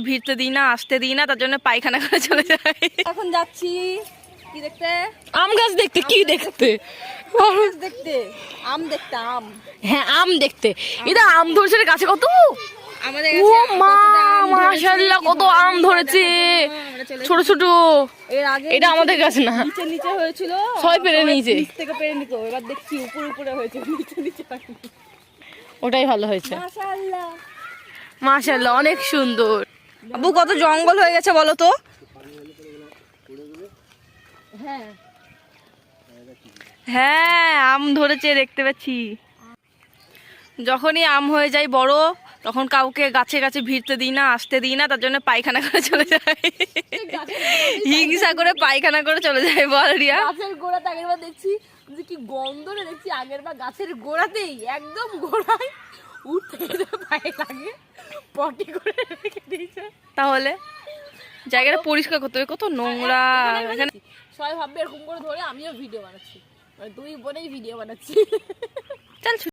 ভিড়তে দিই না, আসতে দিই না, তার জন্য পায়খানা করে চলে যায়। এখন যাচ্ছি কি দেখতে? আম গাছ দেখতে। কি দেখতে? দেখতে আম দেখতে। আম, হ্যাঁ আম দেখতে। এটা আম ধরছে রে গাছে কত। আমাদের ও মা মাশাআল্লাহ কত আম ধরেছে ছোট ছোট। এর আগে এটা আমাদের গাছ না, নিচে নিচে হয়েছিল, সবাই পেরে নিয়েছে। নিচ থেকে পেরে নিত। এবার দেখছি উপরে উপরে হয়েছে, নিচে নিচে হয়নি। ওটাই ভালো হয়েছে। মাশাআল্লাহ মাশাআল্লাহ অনেক সুন্দর। আবু কত জঙ্গল হয়ে গেছে বলো তো। হ্যাঁ হ্যাঁ আম ধরেছে দেখতে পাচ্ছি। যখনই আম হয়ে যায় বড়, তখন কাউকে গাছে গাছে ভিড়তে দিই না, আসতে দিই না, তার জন্য পায়খানা করে চলে যায়। হিংসা করে পায়খানা করে চলে যায়। বল রিয়া। গাছের গোড়াতে আগের বার দেখছি যে কি গন্ধ রে, দেখছি আগের বার গাছের গোড়াতেই একদম গোড়ায় উঠতে পায়ে লাগে পটি করে রেখে দিয়েছে। তাহলে জায়গাটা পরিষ্কার করতে হবে, কত নোংরা এখানে। সবাই ভাববে এরকম করে ধরে আমিও ভিডিও বানাচ্ছি, দুই বোনেই ভিডিও বানাচ্ছি। চল